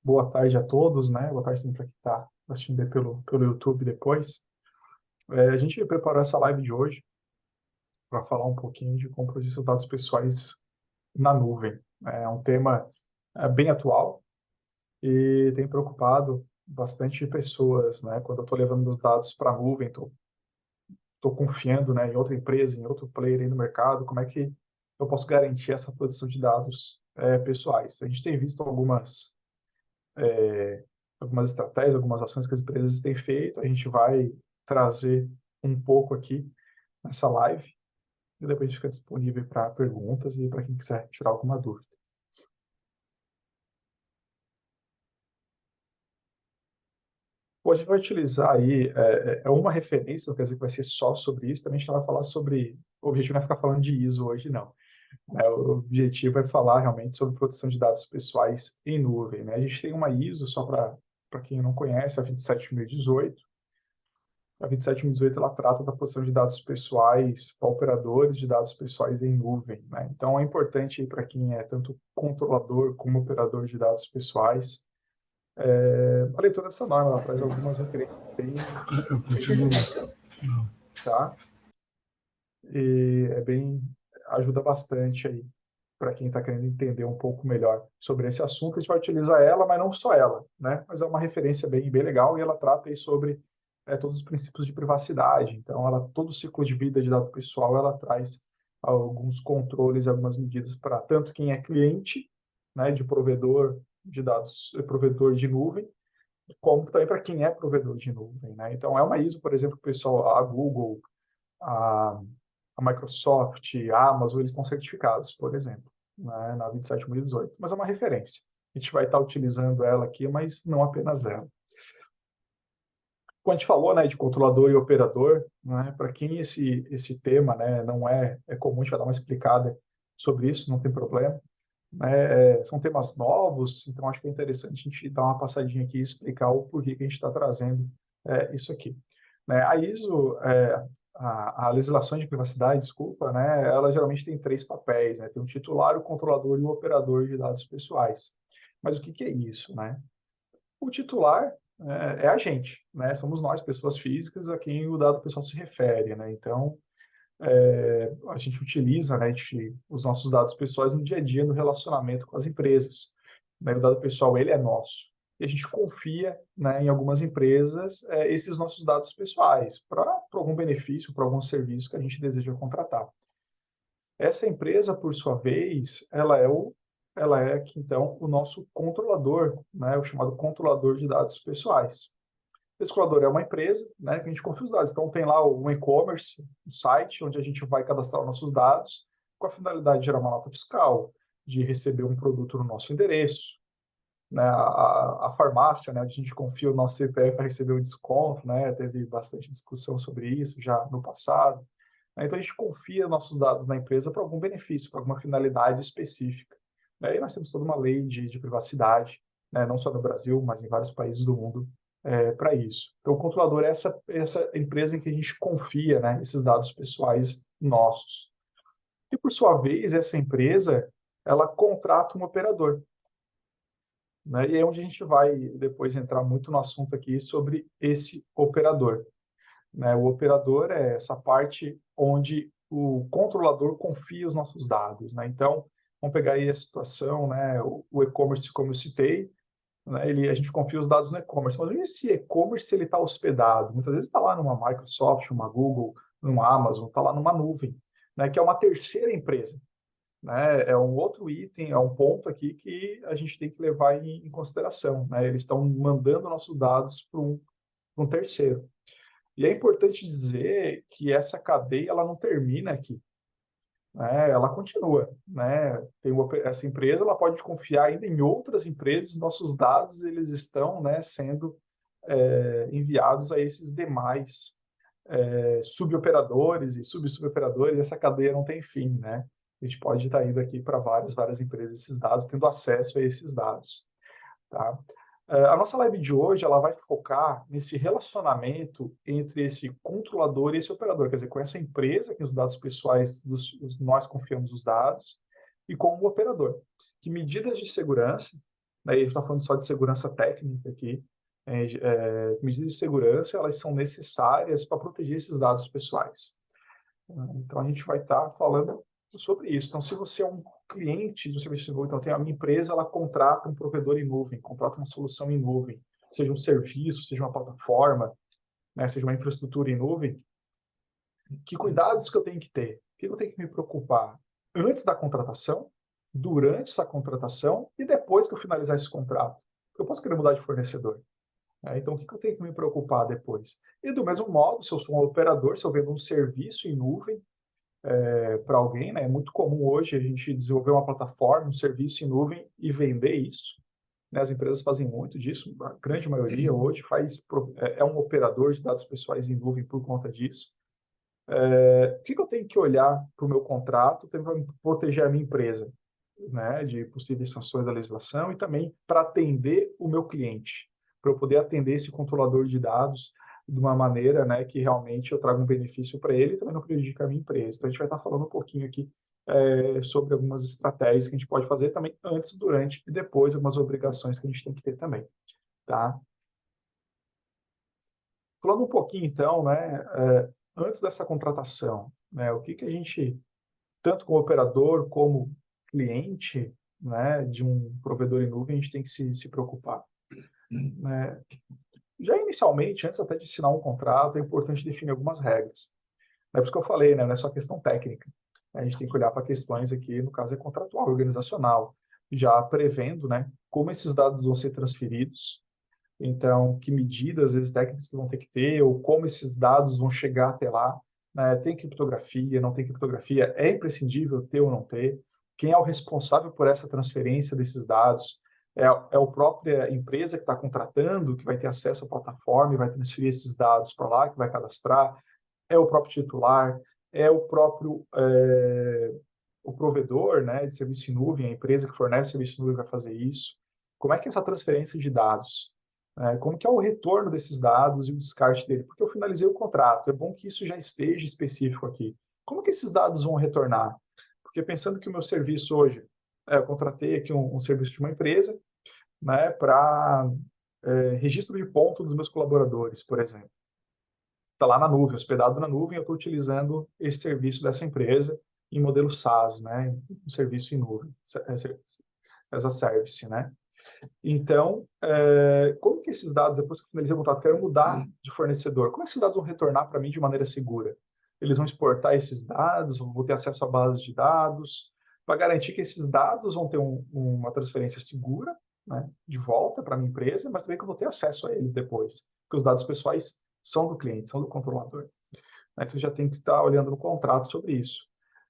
Boa tarde a todos, né? Boa tarde também para quem está assistindo aí pelo YouTube depois. A gente preparou essa live de hoje para falar um pouquinho de como proteger seus dados pessoais na nuvem. É um tema bem atual e tem preocupado bastante pessoas, né? Quando eu estou levando meus dados para a nuvem, estou confiando, né, em outra empresa, em outro player aí no mercado, como é que eu posso garantir essa proteção de dados pessoais? A gente tem visto algumas estratégias, algumas ações que as empresas têm feito. A gente vai trazer um pouco aqui nessa live e depois fica disponível para perguntas e para quem quiser tirar alguma dúvida. Hoje a gente vai utilizar aí uma referência, não quer dizer que vai ser só sobre isso, também a gente não vai falar sobre, o objetivo não é ficar falando de ISO hoje, não. O objetivo é falar realmente sobre proteção de dados pessoais em nuvem, né? A gente tem uma ISO, só para quem não conhece, a 27018. A 27018 ela trata da proteção de dados pessoais para operadores de dados pessoais em nuvem, né? Então é importante para quem é tanto controlador como operador de dados pessoais. A leitura dessa norma ela traz algumas referências Eu bem continuo. interessantes, tá? E ajuda bastante aí para quem está querendo entender um pouco melhor sobre esse assunto. A gente vai utilizar ela, mas não só ela, né? Mas é uma referência bem legal e ela trata aí sobre todos os princípios de privacidade. Então, todo o ciclo de vida de dado pessoal, ela traz alguns controles, algumas medidas para tanto quem é cliente, né, de provedor de dados, provedor de nuvem, como também para quem é provedor de nuvem, né? Então, é uma ISO, por exemplo, que o pessoal, a Google, a, a Microsoft, a Amazon, eles estão certificados, por exemplo, né, na 27018, mas é uma referência. A gente vai estar utilizando ela aqui, mas não apenas ela. Como a gente falou, né, de controlador e operador, né, para quem esse tema, né, não é comum, a gente vai dar uma explicada sobre isso, não tem problema. Né, são temas novos, então acho que é interessante a gente dar uma passadinha aqui e explicar o porquê que a gente está trazendo isso aqui. Né, a ISO, a legislação de privacidade, desculpa, né, ela geralmente tem três papéis, né, tem o titular, o controlador e o operador de dados pessoais. Mas o que é isso, né? O titular é a gente, né? Somos nós, pessoas físicas, a quem o dado pessoal se refere, né? Então, a gente utiliza, né, os nossos dados pessoais no dia a dia, no relacionamento com as empresas. Né? O dado pessoal, ele é nosso. E a gente confia, né, em algumas empresas esses nossos dados pessoais para algum benefício, para algum serviço que a gente deseja contratar. Essa empresa, por sua vez, ela é aqui, então, o nosso controlador, né, o chamado controlador de dados pessoais. Esse controlador é uma empresa, né, que a gente confia os dados. Então, tem lá o e-commerce, o site, onde a gente vai cadastrar os nossos dados, com a finalidade de gerar uma nota fiscal, de receber um produto no nosso endereço, né, a farmácia, né, onde a gente confia o nosso CPF para receber o desconto, né, teve bastante discussão sobre isso já no passado. Então, a gente confia nossos dados na empresa para algum benefício, para alguma finalidade específica. E nós temos toda uma lei de privacidade, né, não só no Brasil, mas em vários países do mundo, para isso. Então, o controlador é essa empresa em que a gente confia, né, esses dados pessoais nossos. E, por sua vez, essa empresa, ela contrata um operador. Né, e é onde a gente vai depois entrar muito no assunto aqui sobre esse operador. Né? O operador é essa parte onde o controlador confia os nossos dados. Né? Então, vamos pegar aí a situação, né? O e-commerce, como eu citei, né? A gente confia os dados no e-commerce, mas esse e-commerce ele está hospedado? Muitas vezes está lá numa Microsoft, uma Google, numa Amazon, está lá numa nuvem, né? Que é uma terceira empresa. Né? É um outro item, é um ponto aqui que a gente tem que levar em consideração. Né? Eles estão mandando nossos dados para um terceiro. E é importante dizer que essa cadeia ela não termina aqui, né? Ela continua, né? Essa empresa ela pode confiar ainda em outras empresas, nossos dados eles estão, né, sendo enviados a esses demais suboperadores e suboperadores. Essa cadeia não tem fim, né? A gente pode estar indo aqui para várias empresas esses dados, tendo acesso a esses dados, tá? A nossa live de hoje ela vai focar nesse relacionamento entre esse controlador e esse operador, quer dizer, com essa empresa que os dados pessoais, nós confiamos os dados, e com o operador. Que medidas de segurança, né? E a gente está falando só de segurança técnica aqui. Medidas de segurança, elas são necessárias para proteger esses dados pessoais. Então, a gente vai estar falando sobre isso. Então, se você é um cliente de um serviço de nuvem, então tem a minha empresa, ela contrata um provedor em nuvem, contrata uma solução em nuvem, seja um serviço, seja uma plataforma, né, seja uma infraestrutura em nuvem, que cuidados que eu tenho que ter? O que eu tenho que me preocupar antes da contratação, durante essa contratação e depois que eu finalizar esse contrato? Eu posso querer mudar de fornecedor. Então, o que eu tenho que me preocupar depois? E do mesmo modo, se eu sou um operador, se eu vendo um serviço em nuvem para alguém, né, é muito comum hoje a gente desenvolver uma plataforma, um serviço em nuvem e vender isso. Né, as empresas fazem muito disso, a grande maioria hoje é um operador de dados pessoais em nuvem por conta disso. O que eu tenho que olhar para o meu contrato para proteger a minha empresa, né, de possíveis sanções da legislação e também para atender o meu cliente, para eu poder atender esse controlador de dados de uma maneira, né, que realmente eu traga um benefício para ele e também não prejudica a minha empresa. Então, a gente vai estar falando um pouquinho aqui sobre algumas estratégias que a gente pode fazer também antes, durante e depois, algumas obrigações que a gente tem que ter também, tá? Falando um pouquinho, então, né, antes dessa contratação, né, o que a gente, tanto como operador como cliente, né, de um provedor em nuvem, a gente tem que se preocupar. Né? Já inicialmente, antes até de assinar um contrato, é importante definir algumas regras. É por isso que eu falei, né, não é só questão técnica. A gente tem que olhar para questões aqui, no caso é contratual, organizacional, já prevendo, né, como esses dados vão ser transferidos, então, que medidas, às vezes, técnicas que vão ter que ter, ou como esses dados vão chegar até lá, né? Tem criptografia, não tem criptografia, é imprescindível ter ou não ter, quem é o responsável por essa transferência desses dados, é a própria empresa que está contratando, que vai ter acesso à plataforma e vai transferir esses dados para lá, que vai cadastrar, é o próprio titular, é o próprio o provedor, né, de serviço em nuvem, a empresa que fornece serviço em nuvem vai fazer isso. Como é que é essa transferência de dados? Como que é o retorno desses dados e o descarte dele? Porque eu finalizei o contrato, é bom que isso já esteja específico aqui. Como que esses dados vão retornar? Porque pensando que o meu serviço hoje, eu contratei aqui um serviço de uma empresa, né, para registro de ponto dos meus colaboradores, por exemplo. Está lá na nuvem, hospedado na nuvem, eu estou utilizando esse serviço dessa empresa em modelo SaaS, né, um serviço em nuvem, as a service, né? Então, como que esses dados, depois que eu finalizei o contrato, quero mudar de fornecedor, como é que esses dados vão retornar para mim de maneira segura? Eles vão exportar esses dados, vou ter acesso a bases de dados, para garantir que esses dados vão ter uma transferência segura, né, de volta para a minha empresa, mas também que eu vou ter acesso a eles depois, porque os dados pessoais são do cliente, são do controlador. Então, já tem que estar olhando no contrato sobre isso.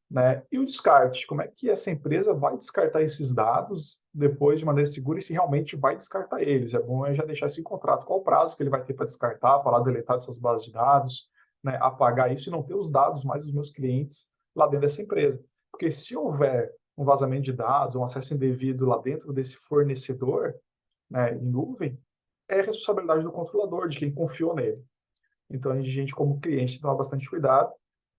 Né? E o descarte, como é que essa empresa vai descartar esses dados depois de maneira segura e se realmente vai descartar eles? É bom já deixar esse contrato, qual o prazo que ele vai ter para descartar, para lá deletar de suas bases de dados, né? Apagar isso e não ter os dados mais dos meus clientes lá dentro dessa empresa. Porque se houver um vazamento de dados, um acesso indevido lá dentro desse fornecedor, né, em nuvem, é responsabilidade do controlador, de quem confiou nele. Então, a gente, como cliente, toma bastante cuidado.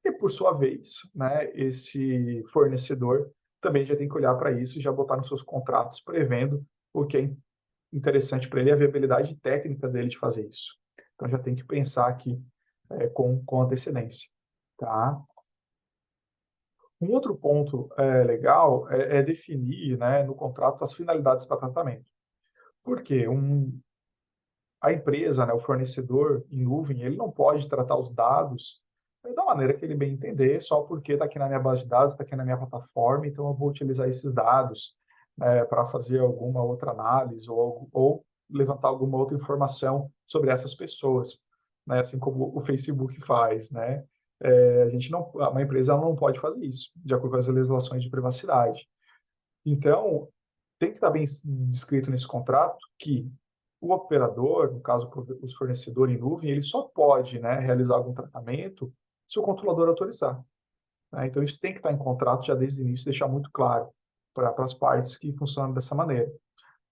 E, por sua vez, né, esse fornecedor também já tem que olhar para isso e já botar nos seus contratos prevendo o que é interessante para ele, a viabilidade técnica dele de fazer isso. Então, já tem que pensar aqui com antecedência. Tá? Um outro ponto legal é definir, né, no contrato as finalidades para tratamento. Por quê? A empresa, né, o fornecedor em nuvem, ele não pode tratar os dados da maneira que ele bem entender, só porque está aqui na minha base de dados, está aqui na minha plataforma, então eu vou utilizar esses dados para fazer alguma outra análise ou levantar alguma outra informação sobre essas pessoas, né, assim como o Facebook faz, né? A gente não, uma empresa ela não pode fazer isso, de acordo com as legislações de privacidade. Então, tem que estar bem descrito nesse contrato que o operador, no caso o fornecedor em nuvem, ele só pode, né, realizar algum tratamento se o controlador autorizar. Né? Então, isso tem que estar em contrato já desde o início, deixar muito claro para as partes que funcionam dessa maneira.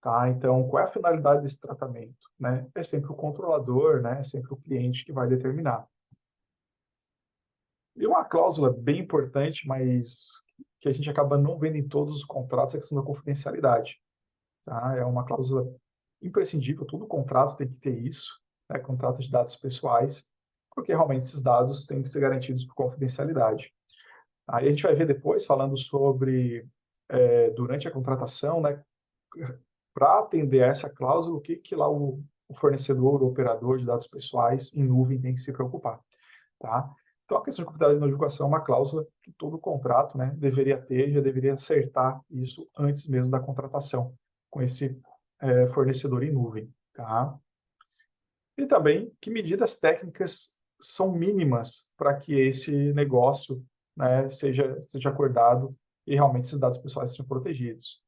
Tá? Então, qual é a finalidade desse tratamento? Né? É sempre o controlador, né? É sempre o cliente que vai determinar. E uma cláusula bem importante, mas que a gente acaba não vendo em todos os contratos, é a questão da confidencialidade. tá? É uma cláusula imprescindível, todo contrato tem que ter isso, né? Contrato de dados pessoais, porque realmente esses dados têm que ser garantidos por confidencialidade. Aí a gente vai ver depois, falando sobre, durante a contratação, né, para atender a essa cláusula, o que, que lá o fornecedor, o operador de dados pessoais em nuvem tem que se preocupar, tá? Então, a questão de confidencialidade na divulgação é uma cláusula que todo contrato, né, deveria ter, já deveria acertar isso antes mesmo da contratação com esse fornecedor em nuvem, tá? E também que medidas técnicas são mínimas para que esse negócio, né, seja acordado e realmente esses dados pessoais sejam protegidos.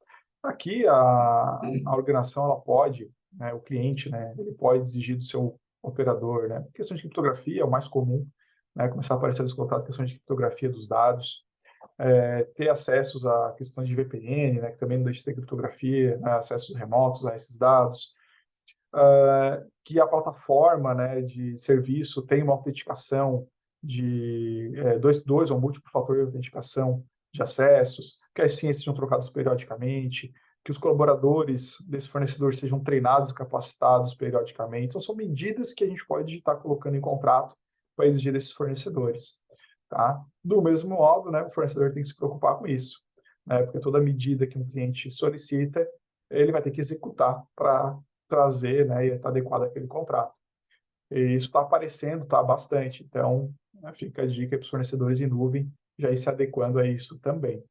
Aqui a organização ela pode, né, o cliente, né, ele pode exigir do seu operador, né, questões de criptografia é o mais comum, né, começar a aparecer nos contratos questões de criptografia dos dados, ter acessos a questões de VPN, né, que também não deixa de ser criptografia, né, acessos remotos a esses dados, que a plataforma, né, de serviço tem uma autenticação de dois ou múltiplo fator de autenticação de acessos, que as senhas sejam trocadas periodicamente, que os colaboradores desse fornecedor sejam treinados e capacitados periodicamente. Então, são medidas que a gente pode estar colocando em contrato para exigir desses fornecedores. Tá? Do mesmo modo, né, o fornecedor tem que se preocupar com isso, né, porque toda medida que um cliente solicita, ele vai ter que executar para trazer, né, e estar adequado àquele contrato. E isso está aparecendo, tá bastante. Então, né, fica a dica para os fornecedores em nuvem já ir se adequando a isso também.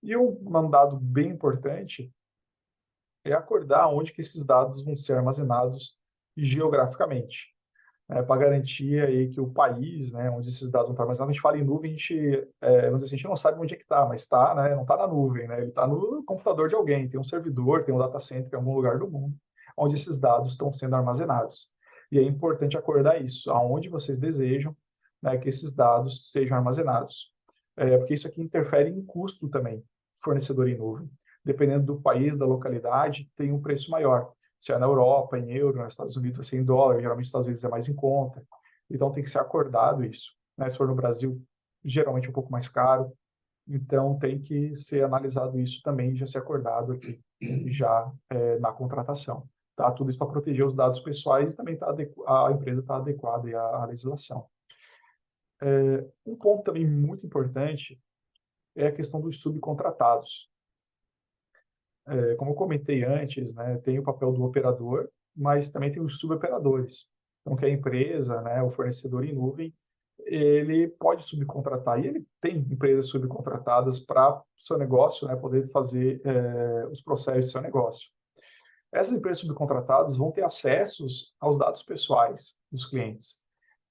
E um dado bem importante é acordar onde que esses dados vão ser armazenados geograficamente, para garantir aí que o país, né, onde esses dados vão estar armazenados, a gente fala em nuvem, a gente, vamos dizer, a gente não sabe onde é que está, mas está, né, não está na nuvem, né, ele está no computador de alguém, tem um servidor, tem um data center em algum lugar do mundo, onde esses dados estão sendo armazenados. E é importante acordar isso, aonde vocês desejam, né, que esses dados sejam armazenados. Porque isso aqui interfere em custo também, fornecedor em nuvem. Dependendo do país, da localidade, tem um preço maior. Se é na Europa, em euro, nos Estados Unidos vai ser em dólar, geralmente nos Estados Unidos é mais em conta. Então tem que ser acordado isso. Né? Se for no Brasil, geralmente é um pouco mais caro. Então tem que ser analisado isso também, já ser acordado aqui, já na contratação. Tá? Tudo isso para proteger os dados pessoais e também a empresa está adequada à legislação. Um ponto também muito importante é a questão dos subcontratados. Como eu comentei antes, né, tem o papel do operador, mas também tem os suboperadores. Então, que a empresa, né, o fornecedor em nuvem, ele pode subcontratar, e ele tem empresas subcontratadas para o seu negócio, né, poder fazer os processos do seu negócio. Essas empresas subcontratadas vão ter acessos aos dados pessoais dos clientes.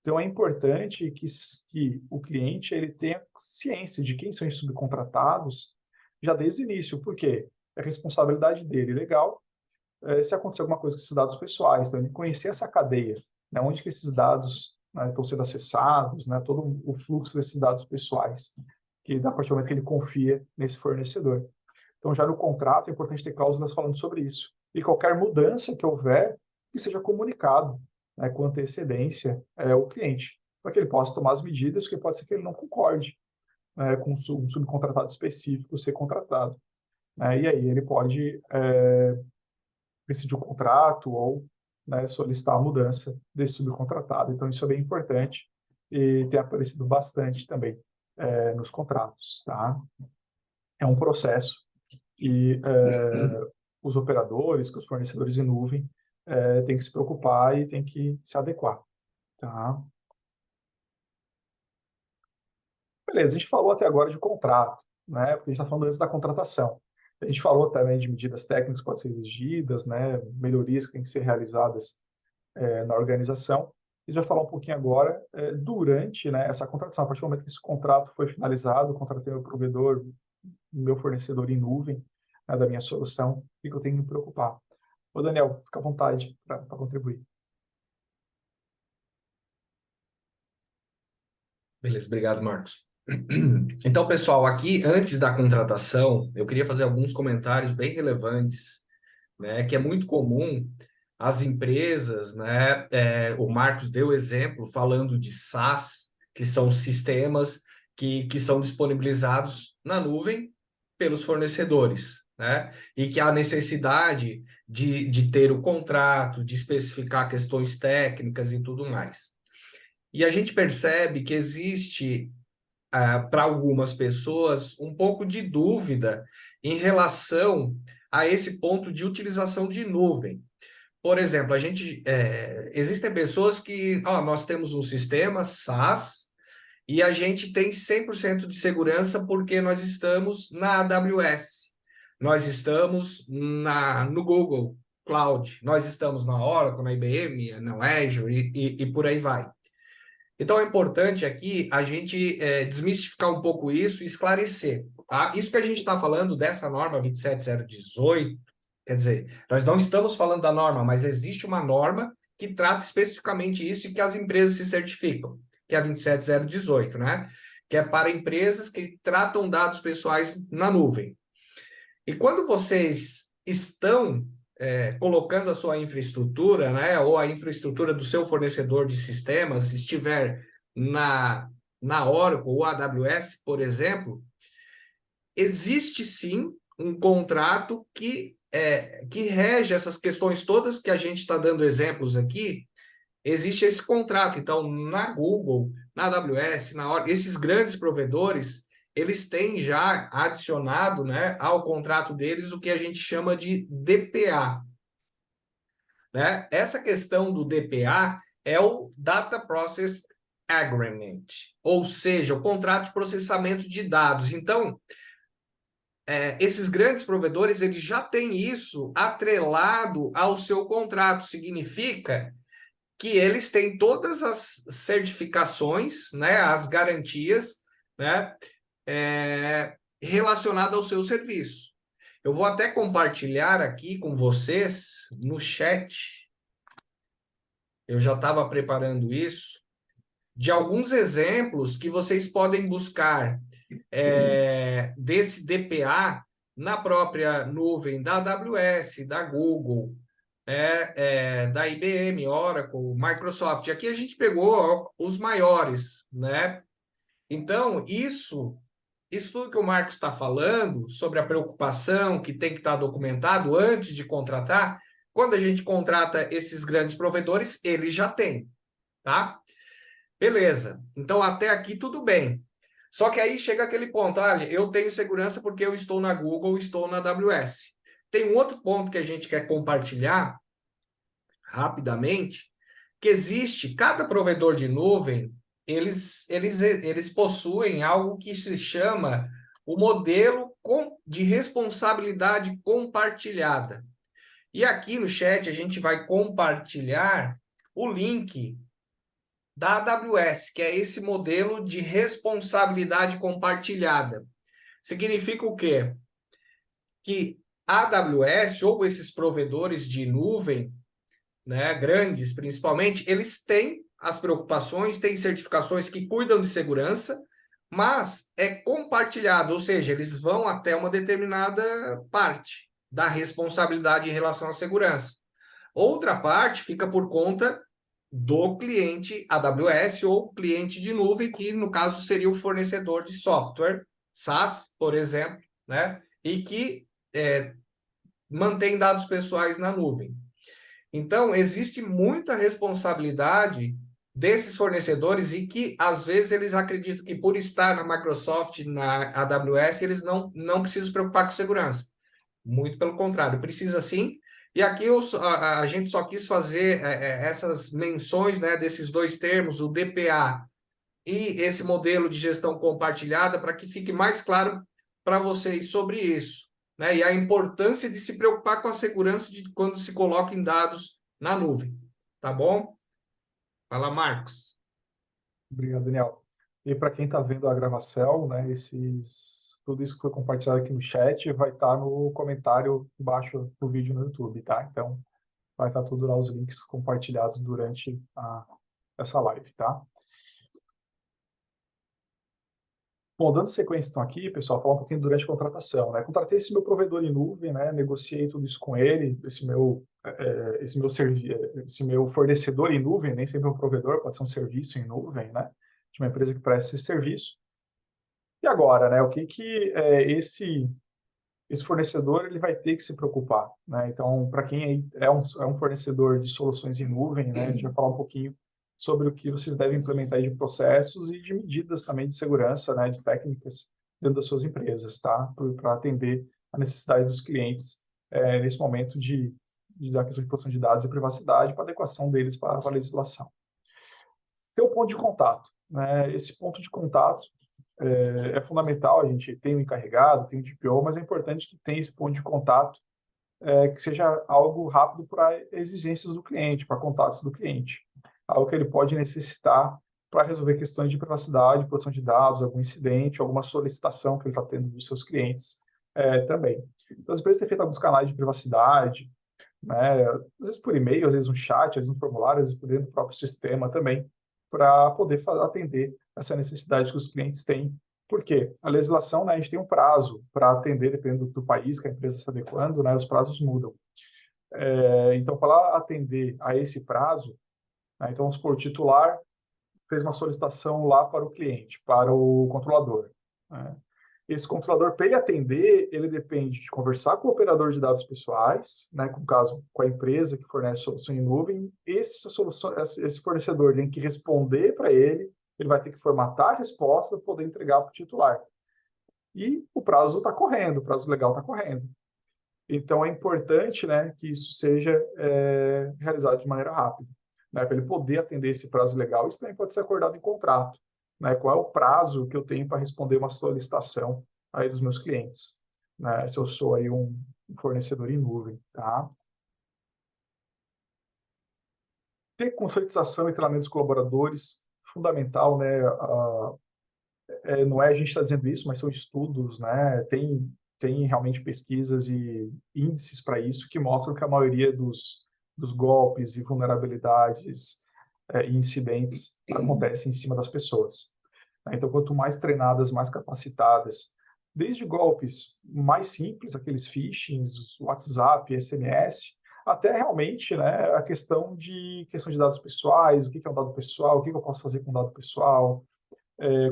Então, é importante que o cliente ele tenha ciência de quem são os subcontratados já desde o início, porque é responsabilidade dele, legal, se acontecer alguma coisa com esses dados pessoais, então ele conhecer essa cadeia, né, onde que esses dados, né, estão sendo acessados, né, todo o fluxo desses dados pessoais, que a partir do momento que ele confia nesse fornecedor. Então, já no contrato, é importante ter cláusulas falando sobre isso. E qualquer mudança que houver, que seja comunicado, né, com antecedência ao cliente, para que ele possa tomar as medidas, porque pode ser que ele não concorde, com um subcontratado específico ser contratado. Né, e aí ele pode rescindir o contrato ou, né, solicitar a mudança desse subcontratado. Então, isso é bem importante e tem aparecido bastante também nos contratos. Tá? É um processo e os operadores, que os fornecedores de nuvem, têm que se preocupar e têm que se adequar. Tá? Beleza, a gente falou até agora de contrato, né? Porque a gente está falando antes da contratação. A gente falou também de medidas técnicas que podem ser exigidas, né? Melhorias que têm que ser realizadas na organização. E já falar um pouquinho agora, durante, né, essa contratação, a partir do momento que esse contrato foi finalizado, contratei o provedor, meu fornecedor em nuvem, né, da minha solução, o que eu tenho que me preocupar. Ô, Daniel, fica à vontade para contribuir. Beleza, obrigado, Marcos. Então, pessoal, aqui antes da contratação, eu queria fazer alguns comentários bem relevantes, né? Que é muito comum as empresas, né? O Marcos deu exemplo falando de SaaS, que são sistemas que são disponibilizados na nuvem pelos fornecedores, né? E que há necessidade de ter o contrato, de especificar questões técnicas e tudo mais. E a gente percebe que existe, para algumas pessoas, um pouco de dúvida em relação a esse ponto de utilização de nuvem. Por exemplo, existem pessoas que, nós temos um sistema SaaS e a gente tem 100% de segurança porque nós estamos na AWS, nós estamos no Google Cloud, nós estamos na Oracle, na IBM, na Azure e por aí vai. Então, é importante aqui a gente desmistificar um pouco isso e esclarecer. Tá? Isso que a gente está falando dessa norma 27018, quer dizer, nós não estamos falando da norma, mas existe uma norma que trata especificamente isso e que as empresas se certificam, que é a 27018, né? Que é para empresas que tratam dados pessoais na nuvem. E quando vocês estão colocando a sua infraestrutura, né, ou a infraestrutura do seu fornecedor de sistemas, estiver na Oracle ou AWS, por exemplo, existe sim um contrato que rege essas questões todas que a gente está dando exemplos aqui. Existe esse contrato. Então, na Google, na AWS, na Oracle, esses grandes provedores, eles têm já adicionado, né, ao contrato deles o que a gente chama de DPA. Né? Essa questão do DPA é o Data Process Agreement, ou seja, o contrato de processamento de dados. Então, esses grandes provedores, eles já têm isso atrelado ao seu contrato. Significa que eles têm todas as certificações, né, as garantias, né, relacionadas ao seu serviço. Eu vou até compartilhar aqui com vocês no chat, eu já estava preparando isso, de alguns exemplos que vocês podem buscar desse DPA na própria nuvem da AWS, da Google, da IBM, Oracle, Microsoft. Aqui a gente pegou os maiores, né? Então, isso tudo que o Marcos está falando sobre a preocupação que tem que estar documentado antes de contratar, quando a gente contrata esses grandes provedores, eles já têm, tá? Beleza. Então, até aqui tudo bem. Só que aí chega aquele ponto, olha, eu tenho segurança porque eu estou na Google, estou na AWS. Tem um outro ponto que a gente quer compartilhar rapidamente, que existe, cada provedor de nuvem, eles possuem algo que se chama o modelo de responsabilidade compartilhada. E aqui no chat a gente vai compartilhar o link da AWS, que é esse modelo de responsabilidade compartilhada. Significa o quê? Que a AWS ou esses provedores de nuvem, né, grandes principalmente, eles têm as preocupações, têm certificações que cuidam de segurança, mas é compartilhado, ou seja, eles vão até uma determinada parte da responsabilidade em relação à segurança. Outra parte fica por conta do cliente AWS ou cliente de nuvem, que no caso seria o fornecedor de software, SaaS, por exemplo, né, e que mantém dados pessoais na nuvem. Então, existe muita responsabilidade desses fornecedores e que, às vezes, eles acreditam que por estar na Microsoft, na AWS, eles não precisam se preocupar com segurança. Muito pelo contrário, precisa sim. E aqui a gente só quis fazer essas menções, né, desses dois termos, o DPA e esse modelo de gestão compartilhada, para que fique mais claro para vocês sobre isso, né? E a importância de se preocupar com a segurança de quando se coloca em dados na nuvem, tá bom? Fala, Marcos. Obrigado, Daniel. E para quem está vendo a gravação, né, tudo isso que foi compartilhado aqui no chat vai estar no comentário embaixo do vídeo no YouTube, tá? Então, vai estar tudo lá, os links compartilhados durante essa live, tá? Bom, dando sequência então aqui, pessoal, falar um pouquinho durante a contratação, né? Contratei esse meu provedor em nuvem, né? Negociei tudo isso com ele, esse meu fornecedor em nuvem, nem sempre é um provedor, pode ser um serviço em nuvem, né? De uma empresa que presta esse serviço. E agora, né? O que esse esse fornecedor ele vai ter que se preocupar, né? Então, para quem é um fornecedor de soluções em nuvem, né, a gente vai falar um pouquinho sobre o que vocês devem implementar de processos e de medidas também de segurança, né, de técnicas dentro das suas empresas, tá? Para atender a necessidade dos clientes nesse momento da questão de proteção de dados e privacidade, para adequação deles para a legislação. Ter o ponto de contato, né? Esse ponto de contato é fundamental. A gente tem um encarregado, tem um DPO, mas é importante que tenha esse ponto de contato, que seja algo rápido para exigências do cliente, para contatos do cliente, algo que ele pode necessitar para resolver questões de privacidade, proteção de dados, algum incidente, alguma solicitação que ele está tendo dos seus clientes também. Então, as empresas têm feito alguns canais de privacidade, né? Às vezes por e-mail, às vezes um chat, às vezes um formulário, às vezes por dentro do próprio sistema também, para poder atender essa necessidade que os clientes têm. Por quê? A legislação, né, a gente tem um prazo para atender, dependendo do país que a empresa está adequando, né, os prazos mudam. Então, para atender a esse prazo, né, então, vamos supor, o titular fez uma solicitação lá para o cliente, para o controlador, né? Esse controlador, para ele atender, ele depende de conversar com o operador de dados pessoais, né, com o caso, com a empresa que fornece solução em nuvem. Esse fornecedor tem que responder para ele vai ter que formatar a resposta para poder entregar para o titular. E o prazo está correndo, o prazo legal está correndo. Então, é importante, né, que isso seja realizado de maneira rápida, né, para ele poder atender esse prazo legal. Isso também pode ser acordado em contrato, né, qual é o prazo que eu tenho para responder uma solicitação aí dos meus clientes, né, se eu sou aí um fornecedor em nuvem, tá? Ter conscientização e treinamento dos colaboradores, fundamental, né, não é a gente está dizendo isso, mas são estudos, né? Tem realmente pesquisas e índices para isso que mostram que a maioria dos golpes e vulnerabilidades e incidentes acontecem em cima das pessoas, né? Então, quanto mais treinadas, mais capacitadas, desde golpes mais simples, aqueles phishings, WhatsApp, SMS, até realmente, né, a questão de dados pessoais, o que é um dado pessoal, o que eu posso fazer com um dado pessoal,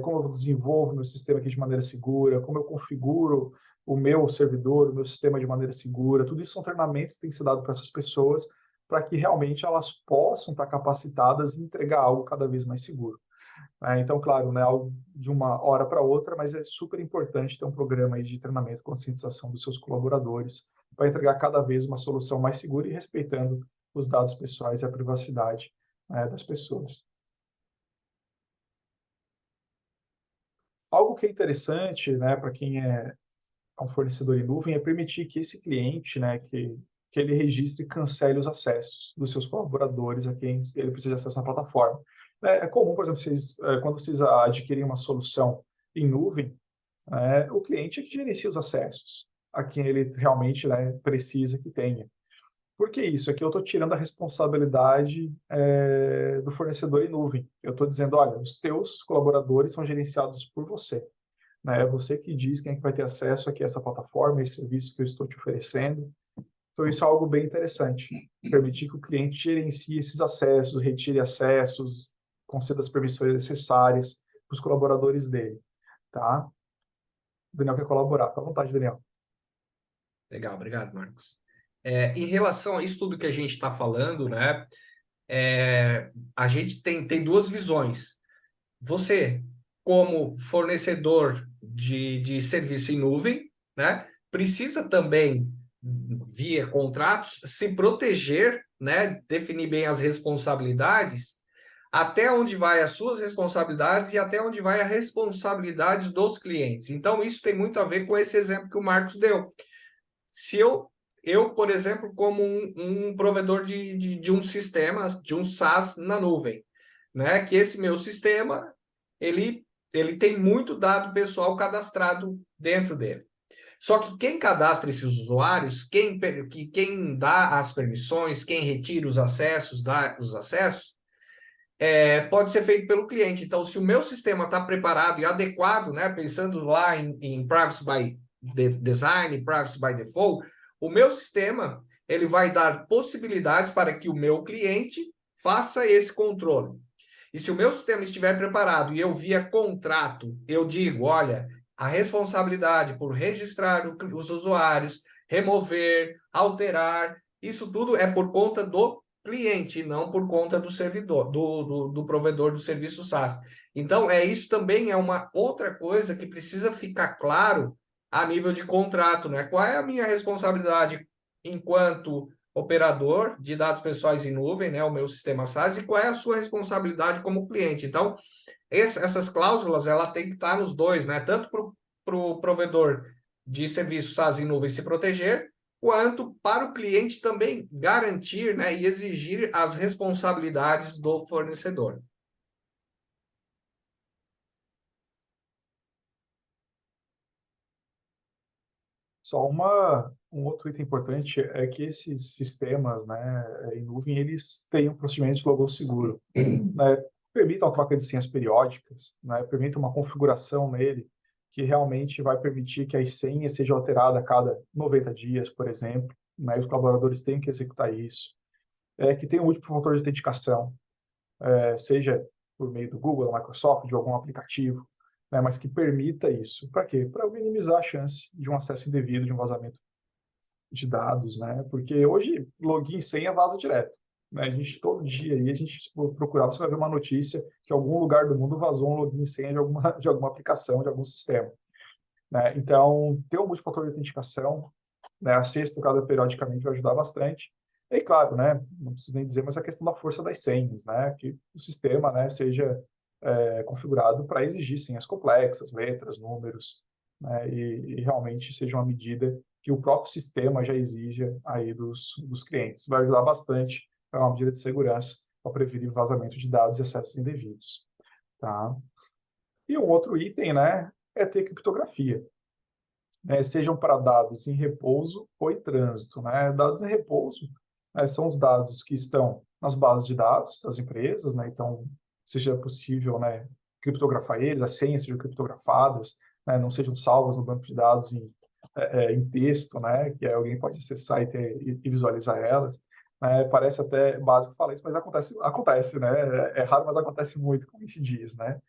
como eu desenvolvo meu sistema aqui de maneira segura, como eu configuro o meu servidor, o meu sistema de maneira segura. Tudo isso são treinamentos que têm que ser dado para essas pessoas para que realmente elas possam estar capacitadas e entregar algo cada vez mais seguro. Então, claro, não é algo de uma hora para outra, mas é super importante ter um programa aí de treinamento e conscientização dos seus colaboradores para entregar cada vez uma solução mais segura e respeitando os dados pessoais e a privacidade, das pessoas. Algo que é interessante, né, para quem é um fornecedor em nuvem, é permitir que esse cliente, né, que ele registre e cancele os acessos dos seus colaboradores a quem ele precisa de acesso na plataforma. É comum, por exemplo, quando vocês adquirem uma solução em nuvem, o cliente é que gerencia os acessos a quem ele realmente, né, precisa que tenha. Por que isso? É que eu estou tirando a responsabilidade do fornecedor em nuvem. Eu estou dizendo, olha, os teus colaboradores são gerenciados por você, né? É você que diz quem é que vai ter acesso aqui a essa plataforma, esse serviço que eu estou te oferecendo. Então, isso é algo bem interessante. Permitir que o cliente gerencie esses acessos, retire acessos, conceda as permissões necessárias para os colaboradores dele, tá? O Daniel quer colaborar. Fica à vontade, Daniel. Legal, obrigado, Marcos. Em relação a isso tudo que a gente está falando, né? A gente tem duas visões. Você, como fornecedor de serviço em nuvem, né, precisa também, via contratos, se proteger, né, definir bem as responsabilidades, até onde vai as suas responsabilidades e até onde vai a responsabilidade dos clientes. Então, isso tem muito a ver com esse exemplo que o Marcos deu. Se eu, por exemplo, como um provedor de um sistema, de um SaaS na nuvem, né? Que esse meu sistema, ele tem muito dado pessoal cadastrado dentro dele. Só que quem cadastra esses usuários, quem dá as permissões, quem retira os acessos, dá os acessos, pode ser feito pelo cliente. Então, se o meu sistema está preparado e adequado, né, pensando lá em Privacy by Design, Privacy by Default, o meu sistema ele vai dar possibilidades para que o meu cliente faça esse controle. E se o meu sistema estiver preparado e eu via contrato, eu digo, olha, a responsabilidade por registrar os usuários, remover, alterar, isso tudo é por conta do cliente, não por conta do servidor, do provedor do serviço SaaS. Então, isso também é uma outra coisa que precisa ficar claro a nível de contrato, né? Qual é a minha responsabilidade enquanto operador de dados pessoais em nuvem, né? O meu sistema SaaS, e qual é a sua responsabilidade como cliente? Então, essas cláusulas, ela tem que estar nos dois, né? Tanto para o provedor de serviço SaaS em nuvem se proteger, quanto para o cliente também garantir, né, e exigir as responsabilidades do fornecedor. Só um outro item importante é que esses sistemas, né, em nuvem, eles têm um procedimento de login seguro, né, permitam a troca de senhas periódicas, né, permitam uma configuração nele que realmente vai permitir que as senhas sejam alteradas a cada 90 dias, por exemplo, né, os colaboradores têm que executar isso, que tem um múltiplo fator de autenticação, seja por meio do Google, da Microsoft, de algum aplicativo, né, mas que permita isso. Para quê? Para minimizar a chance de um acesso indevido, de um vazamento de dados, né? Porque hoje login e senha vaza direto. Né? A gente todo dia aí a gente se procurar, você vai ver uma notícia que algum lugar do mundo vazou um login e senha de alguma aplicação, de algum sistema. Né? Então, ter um multifator de autenticação, né, a ser estocada periodicamente vai ajudar bastante. E claro, né, não preciso nem dizer, mas a questão da força das senhas, né, que o sistema, né, seja configurado para exigir senhas complexas, letras, números, né, e realmente seja uma medida que o próprio sistema já exija aí dos clientes. Vai ajudar bastante, é uma medida de segurança para prevenir vazamento de dados e acessos indevidos. Tá? E um outro item, né, é ter criptografia, né, sejam para dados em repouso ou em trânsito. Né? Dados em repouso, são os dados que estão nas bases de dados das empresas, né? Então, seja possível, né, criptografar eles, as senhas sejam criptografadas, né, não sejam salvas no banco de dados em texto, né, que alguém pode acessar e visualizar elas. Parece até básico falar isso, mas acontece, né? É raro, mas acontece muito, como a gente diz, né?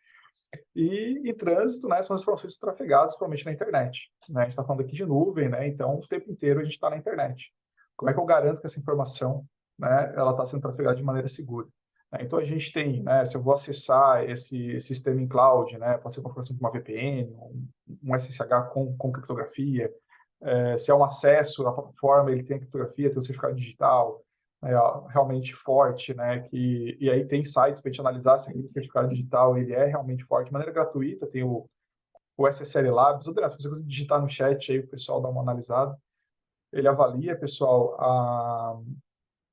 E trânsito, né, são as informações trafegadas, provavelmente na internet. Né? A gente está falando aqui de nuvem, né? Então o tempo inteiro a gente está na internet. Como é que eu garanto que essa informação, né, ela está sendo trafegada de maneira segura? Então a gente tem, né, se eu vou acessar esse sistema em cloud, né, pode ser configuração com uma VPN, um SSH com criptografia, se é um acesso à plataforma, ele tem a criptografia, tem o certificado digital, realmente forte, né? E aí tem sites para a gente analisar se aquele certificado digital ele é realmente forte, de maneira gratuita, tem o SSL Labs, se você conseguir digitar no chat aí, o pessoal dá uma analisada. Ele avalia, pessoal,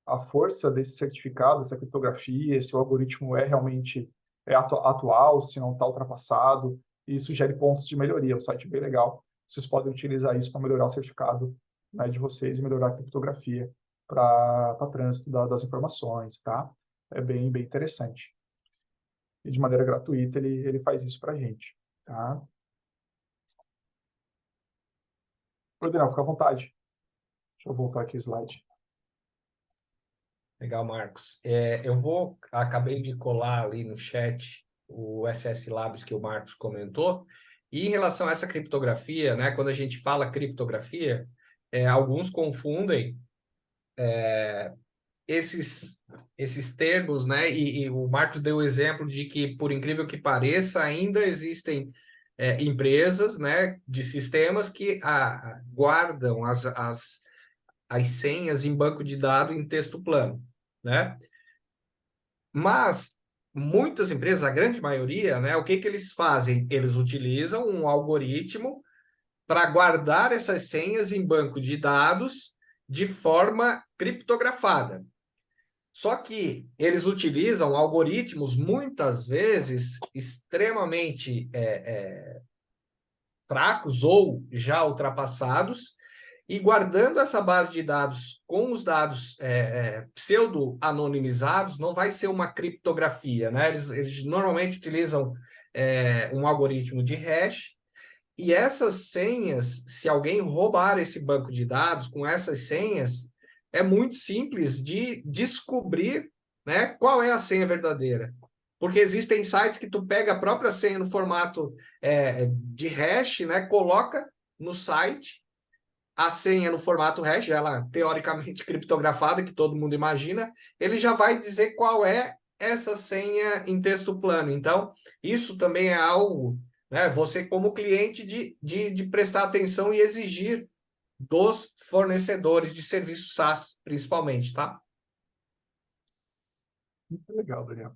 a força desse certificado, dessa criptografia, se o algoritmo é realmente atual, se não está ultrapassado, e sugere pontos de melhoria. É um site bem legal. Vocês podem utilizar isso para melhorar o certificado, né, de vocês e melhorar a criptografia para trânsito das informações, tá? É bem interessante. E de maneira gratuita ele faz isso para a gente, tá? Daniel, fica à vontade. Deixa eu voltar aqui o slide. Legal, Marcos. Acabei de colar ali no chat o SS Labs que o Marcos comentou. E em relação a essa criptografia, né, quando a gente fala criptografia, alguns confundem esses termos, né? E o Marcos deu o exemplo de que, por incrível que pareça, ainda existem empresas, né, de sistemas que guardam as senhas em banco de dados em texto plano, né? Mas muitas empresas, a grande maioria, né, o que que eles fazem? Eles utilizam um algoritmo para guardar essas senhas em banco de dados de forma criptografada. Só que eles utilizam algoritmos, muitas vezes, extremamente fracos ou já ultrapassados, e guardando essa base de dados com os dados pseudo-anonimizados, não vai ser uma criptografia, né? Eles normalmente utilizam um algoritmo de hash, e essas senhas, se alguém roubar esse banco de dados com essas senhas, é muito simples de descobrir, né, qual é a senha verdadeira. Porque existem sites que tu pega a própria senha no formato de hash, né? Coloca no site a senha no formato hash, ela teoricamente criptografada, que todo mundo imagina, ele já vai dizer qual é essa senha em texto plano. Então, isso também é algo, né? Você como cliente de prestar atenção e exigir dos fornecedores de serviços SaaS, principalmente, tá? Muito legal, Daniel.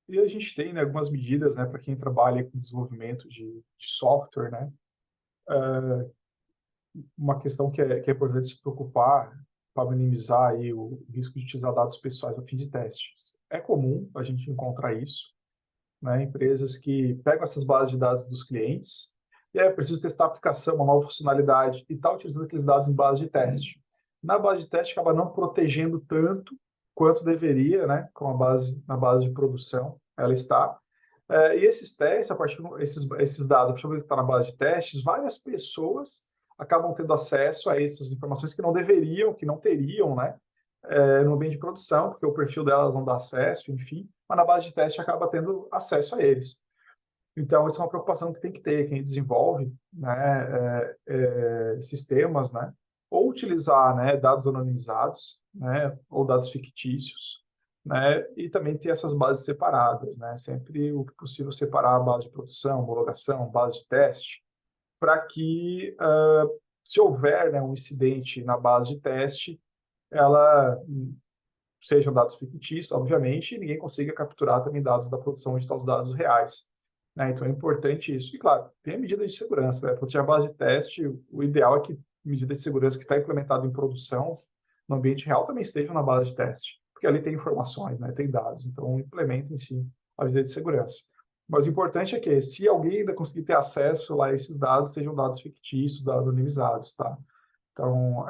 E a gente tem, né, algumas medidas, né, para quem trabalha com desenvolvimento de software, né? Uma questão que é importante se preocupar para minimizar aí o risco de utilizar dados pessoais a fim de testes. É comum a gente encontrar isso, né? Empresas que pegam essas bases de dados dos clientes e é preciso testar a aplicação, uma nova funcionalidade e está utilizando aqueles dados em base de teste. Na base de teste acaba não protegendo tanto quanto deveria, né? Com a base na base de produção ela está. E esses testes, a partir esses dados, a partir do momento que está na base de testes, várias pessoas acabam tendo acesso a essas informações que não deveriam, que não teriam, né? No ambiente de produção, porque o perfil delas não dá acesso, enfim, mas na base de teste acaba tendo acesso a eles. Então, isso é uma preocupação que tem que ter quem desenvolve, né, sistemas, né, ou utilizar, né, dados anonimizados, né, ou dados fictícios, né, e também ter essas bases separadas, né, sempre o que possível separar a base de produção, homologação, base de teste, para que, se houver, né, um incidente na base de teste, ela sejam dados fictícios, obviamente, e ninguém consiga capturar também dados da produção onde estão os dados reais. Né? Então é importante isso. E claro, tem a medida de segurança. Né? Proteger a base de teste, o ideal é que medida de segurança que está implementada em produção, no ambiente real, também esteja na base de teste, porque ali tem informações, né? Tem dados. Então implementem sim a medida de segurança. Mas o importante é que, se alguém ainda conseguir ter acesso lá a esses dados, sejam dados fictícios, dados anonimizados, tá? Então,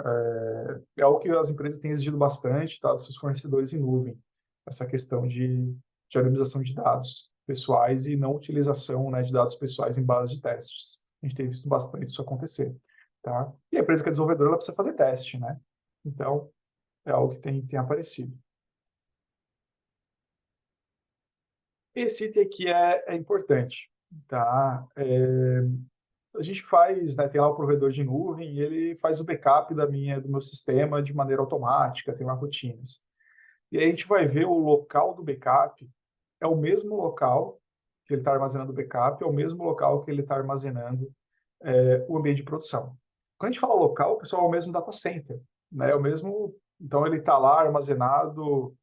é algo que as empresas têm exigido bastante, tá, dos seus fornecedores em nuvem, essa questão de anonimização de dados pessoais e não utilização, né, de dados pessoais em base de testes. A gente tem visto bastante isso acontecer, tá? E a empresa que é desenvolvedora, ela precisa fazer teste, né? Então, é algo que tem aparecido. Esse item aqui é importante, tá? A gente faz, né, tem lá o provedor de nuvem e ele faz o backup do meu sistema de maneira automática, tem lá rotinas. E aí a gente vai ver o local do backup, é o mesmo local que ele está armazenando o backup, é o mesmo local que ele está armazenando o ambiente de produção. Quando a gente fala local, o pessoal é o mesmo data center, né? É o mesmo, então ele está lá armazenado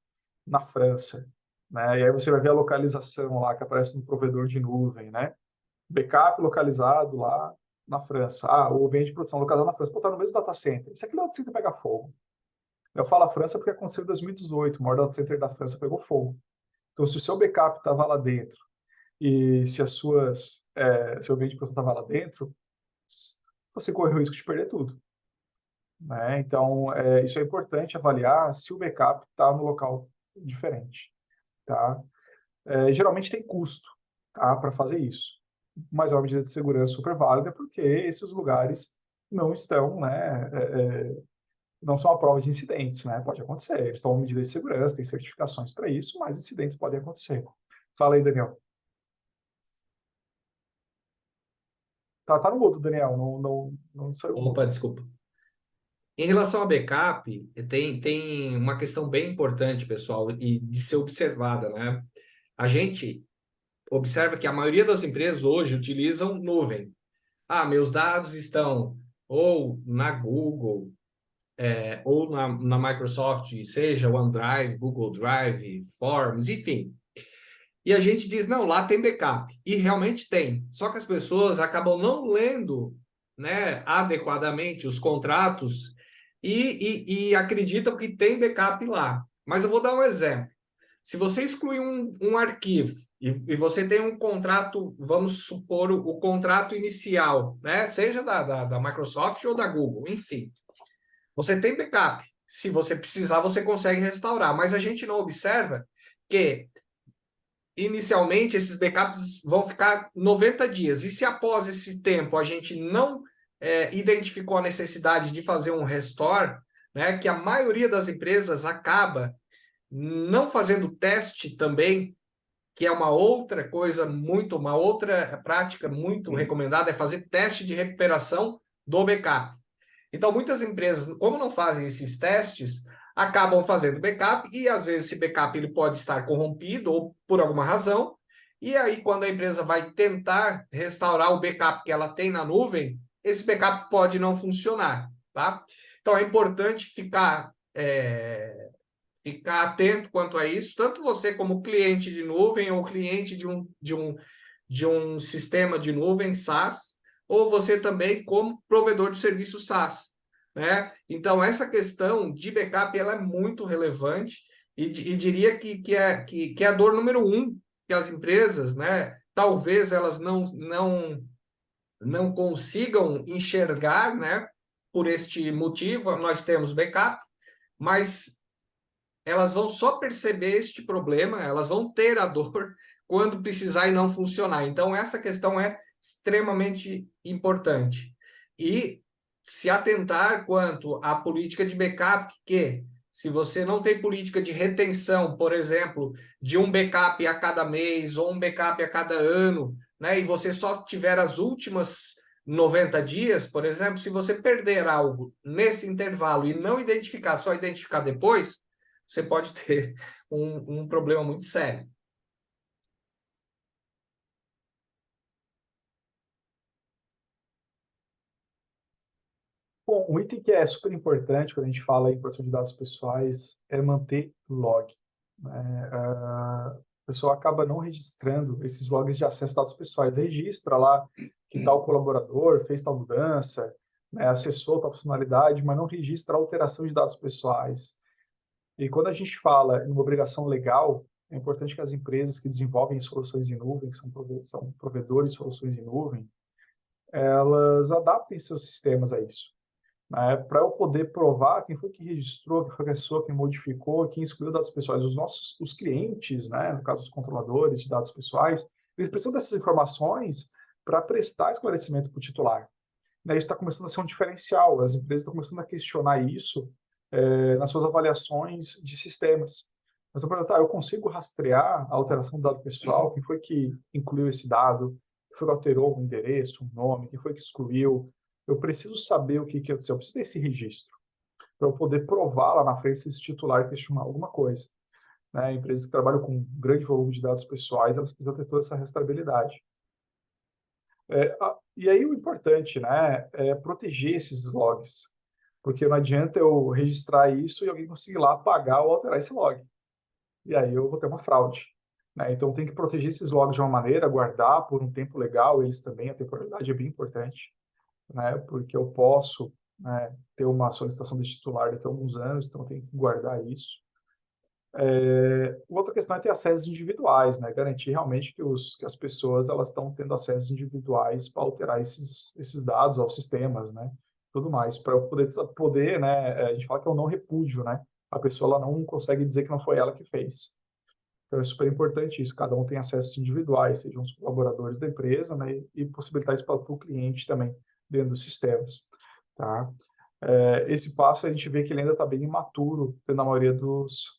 na França, né? E aí você vai ver a localização lá que aparece no provedor de nuvem, né? Backup localizado lá na França. Ah, o ambiente de produção localizado na França. Pô, tá no mesmo data center. Isso aqui no data center pega fogo. Eu falo a França porque aconteceu em 2018. O maior data center da França pegou fogo. Então, se o seu backup estava lá dentro e se seu ambiente de produção estava lá dentro, você corre o risco de perder tudo. Né? Então, isso é importante avaliar se o backup está no local diferente. Tá? Geralmente tem custo, tá, para fazer isso. Mas é uma medida de segurança super válida porque esses lugares não estão, né, não são a prova de incidentes, né? Pode acontecer. Eles tomam medidas de segurança, têm certificações para isso, mas incidentes podem acontecer. Fala aí, Daniel. Tá no mudo, Daniel. Não saiu o Opa, mudo. desculpa. Em relação a backup, tem uma questão bem importante, pessoal, e de ser observada, né? A gente observa que a maioria das empresas hoje utilizam nuvem. Ah, meus dados estão ou na Google, ou na Microsoft, seja OneDrive, Google Drive, Forms, enfim. E a gente diz, não, lá tem backup. E realmente tem. Só que as pessoas acabam não lendo, né, adequadamente os contratos e acreditam que tem backup lá. Mas eu vou dar um exemplo. Se você excluir um arquivo e você tem um contrato, vamos supor o contrato inicial, né? Seja da Microsoft ou da Google, enfim. Você tem backup. Se você precisar, você consegue restaurar. Mas a gente não observa que inicialmente esses backups vão ficar 90 dias. E se após esse tempo a gente não identificou a necessidade de fazer um restore, né, que a maioria das empresas acaba não fazendo teste também, que é uma outra coisa uma outra prática muito recomendada, é fazer teste de recuperação do backup. Então, muitas empresas, como não fazem esses testes, acabam fazendo backup e, às vezes, esse backup ele pode estar corrompido ou por alguma razão. E aí, quando a empresa vai tentar restaurar o backup que ela tem na nuvem, esse backup pode não funcionar, tá? Então, é importante ficar atento quanto a isso, tanto você como cliente de nuvem ou cliente de um sistema de nuvem SaaS, ou você também como provedor de serviço SaaS, né? Então, essa questão de backup ela é muito relevante e diria que é a dor número um que as empresas, né? Talvez elas não consigam enxergar, né? Por este motivo, nós temos backup, mas elas vão só perceber este problema, elas vão ter a dor quando precisar e não funcionar. Então, essa questão é extremamente importante. E se atentar quanto à política de backup, que se você não tem política de retenção, por exemplo, de um backup a cada mês ou um backup a cada ano, né, e você só tiver as últimas 90 dias, por exemplo, se você perder algo nesse intervalo e não identificar, só identificar depois, você pode ter um problema muito sério. Bom, um item que é super importante quando a gente fala em proteção de dados pessoais é manter log, né? O pessoal acaba não registrando esses logs de acesso a dados pessoais. Registra lá que tal colaborador fez tal mudança, né, acessou tal funcionalidade, mas não registra a alteração de dados pessoais. E quando a gente fala em uma obrigação legal, é importante que as empresas que desenvolvem soluções em nuvem, que são provedores de soluções em nuvem, elas adaptem seus sistemas a isso, né, para eu poder provar quem foi que registrou, quem foi que acessou, quem modificou, quem excluiu dados pessoais. Os clientes, né, no caso os controladores de dados pessoais, eles precisam dessas informações para prestar esclarecimento para o titular. Né, isso está começando a ser um diferencial. As empresas estão começando a questionar isso nas suas avaliações de sistemas. Mas eu perguntar, eu consigo rastrear a alteração do dado pessoal? Quem foi que incluiu esse dado? Quem foi que alterou um endereço, um nome? Quem foi que excluiu? Eu preciso saber o que aconteceu. Eu preciso desse registro para eu poder provar lá na frente se esse titular questionar alguma coisa. Né? Empresas que trabalham com grande volume de dados pessoais, elas precisam ter toda essa rastreabilidade. E aí o importante, né, é proteger esses logs, porque não adianta eu registrar isso e alguém conseguir lá apagar ou alterar esse log. E aí eu vou ter uma fraude. Né? Então tem que proteger esses logs de uma maneira, guardar por um tempo legal, eles também, a temporalidade é bem importante, né, porque eu posso, né, ter uma solicitação de titular daqui a alguns anos, então eu tenho que guardar isso. Outra questão é ter acessos individuais, né? Garantir realmente que as pessoas elas estão tendo acessos individuais para alterar esses dados aos sistemas, né? Tudo mais, para eu poder, né? A gente fala que é um não repúdio, né? A pessoa ela não consegue dizer que não foi ela que fez. Então é super importante isso. Cada um tem acessos individuais, sejam os colaboradores da empresa, né? E possibilidades para o cliente também dentro dos sistemas, tá? Esse passo a gente vê que ele ainda está bem imaturo na maioria dos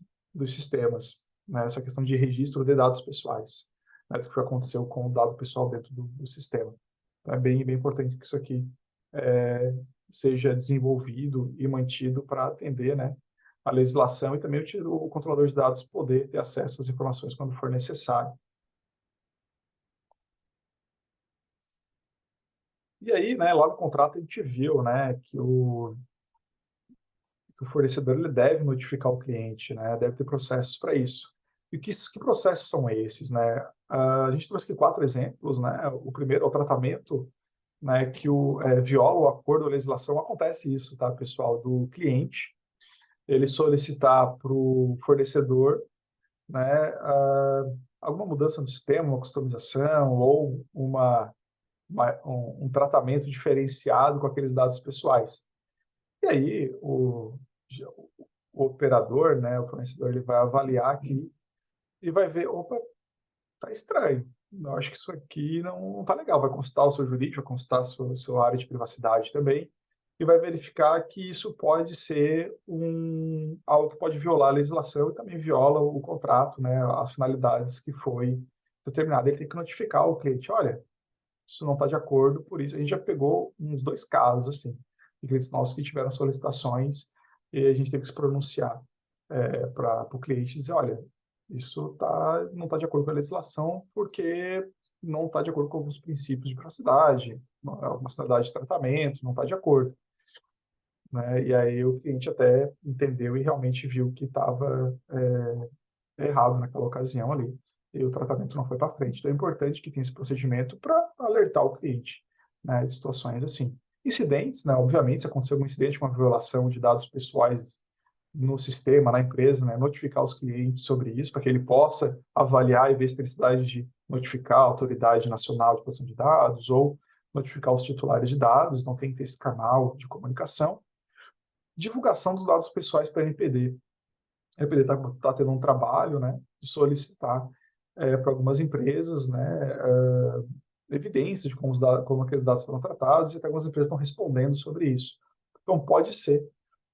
sistemas, né? Essa questão de registro de dados pessoais, né? Do que aconteceu com o dado pessoal dentro do sistema. Então, é bem importante que isso aqui seja desenvolvido e mantido para atender, né, a legislação e também o controlador de dados poder ter acesso às informações quando for necessário. E aí, né, lá no contrato a gente viu, né, que o fornecedor ele deve notificar o cliente, né? Deve ter processos para isso. E que processos são esses, né? A gente trouxe aqui 4 exemplos, né? O primeiro é o tratamento, né, que viola o acordo ou legislação. Acontece isso, tá, pessoal? Do cliente, ele solicitar para o fornecedor, né, alguma mudança no sistema, uma customização ou um tratamento diferenciado com aqueles dados pessoais. E aí, o operador, né, o fornecedor, ele vai avaliar aqui e vai ver, opa, tá estranho. Eu acho que isso aqui não tá legal. Vai consultar o seu jurídico, vai consultar a sua área de privacidade também e vai verificar que isso pode ser algo que pode violar a legislação e também viola o contrato, né, as finalidades que foi determinado. Ele tem que notificar o cliente, olha, isso não está de acordo, por isso. A gente já pegou uns 2 casos, assim, de clientes nossos que tiveram solicitações e a gente teve que se pronunciar para o cliente e dizer, olha, isso não está de acordo com a legislação porque não está de acordo com os princípios de privacidade, uma finalidade de tratamento, não está de acordo. Né? E aí o cliente até entendeu e realmente viu que estava errado naquela ocasião ali, e o tratamento não foi para frente. Então é importante que tenha esse procedimento para alertar o cliente, né, de situações assim. Incidentes, né, obviamente, se acontecer algum incidente com uma violação de dados pessoais no sistema, na empresa, né, notificar os clientes sobre isso, para que ele possa avaliar e ver se tem necessidade de notificar a Autoridade Nacional de Proteção de Dados ou notificar os titulares de dados, então tem que ter esse canal de comunicação. Divulgação dos dados pessoais para a NPD. A NPD está tendo um trabalho, né, de solicitar para algumas empresas, né, evidências de como aqueles dados foram tratados, e até algumas empresas estão respondendo sobre isso. Então, pode ser,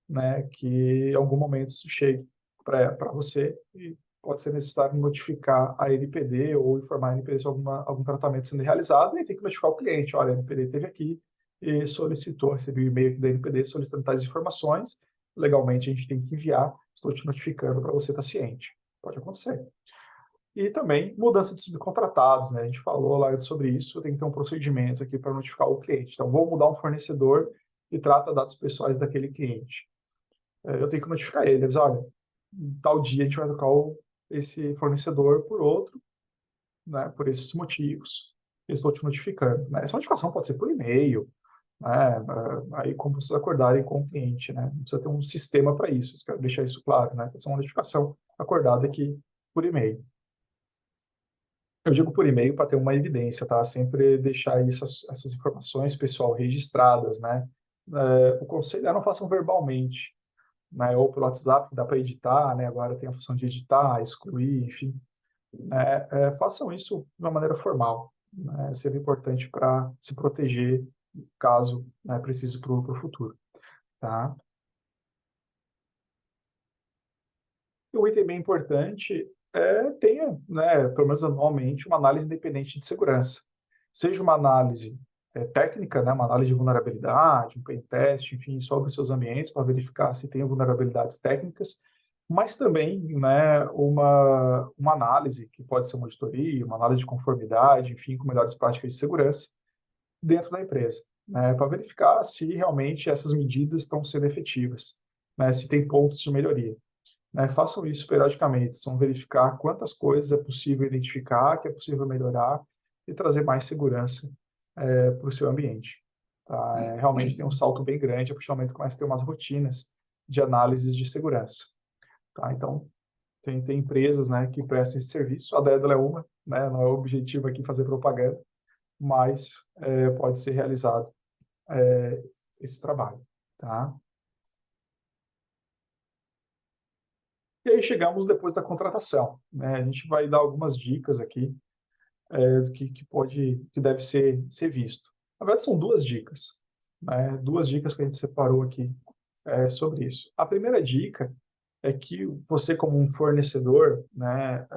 né, que em algum momento isso chegue para você e pode ser necessário notificar a NPD ou informar a NPD sobre algum tratamento sendo realizado, e tem que notificar o cliente, olha, a NPD esteve aqui e solicitou, recebeu um e-mail aqui da NPD solicitando tais informações, legalmente a gente tem que enviar, estou te notificando para você estar ciente. Pode acontecer. E também mudança de subcontratados, né? A gente falou lá sobre isso, tem que ter um procedimento aqui para notificar o cliente. Então, vou mudar um fornecedor e trata dados pessoais daquele cliente. Eu tenho que notificar ele, dizer, olha, tal dia a gente vai trocar esse fornecedor por outro, né, por esses motivos, eu estou te notificando. Né? Essa notificação pode ser por e-mail, né, aí como vocês acordarem com o cliente, né? Não precisa ter um sistema para isso, eu quero deixar isso claro, né? Pode ser uma notificação acordada aqui por e-mail. Eu digo por e-mail para ter uma evidência, tá? Sempre deixar essas informações, pessoal, registradas, né? O conselho é não façam verbalmente, né? Ou pelo WhatsApp, que dá para editar, né? Agora tem a função de editar, excluir, enfim. Façam isso de uma maneira formal, né? Seria importante para se proteger caso, né, precise para o futuro, tá? E um item bem importante tenha, né, pelo menos anualmente, uma análise independente de segurança. Seja uma análise técnica, né, uma análise de vulnerabilidade, um pen test, enfim, sobre seus ambientes para verificar se tem vulnerabilidades técnicas, mas também, né, uma análise que pode ser uma auditoria, uma análise de conformidade, enfim, com melhores práticas de segurança dentro da empresa, né, para verificar se realmente essas medidas estão sendo efetivas, né, se tem pontos de melhoria. Né, façam isso periodicamente, vão verificar quantas coisas é possível identificar, que é possível melhorar e trazer mais segurança para o seu ambiente. Tá? Realmente tem um salto bem grande a partir do momento que começa a ter umas rotinas de análises de segurança. Tá? Então, tem empresas, né, que prestam esse serviço, a Dedal é uma, né, não é o objetivo aqui fazer propaganda, mas pode ser realizado esse trabalho. Tá? E aí chegamos depois da contratação, né? A gente vai dar algumas dicas aqui do que deve ser visto. Na verdade, são 2 dicas, né? 2 dicas que a gente separou aqui sobre isso. A primeira dica é que você, como um fornecedor, né,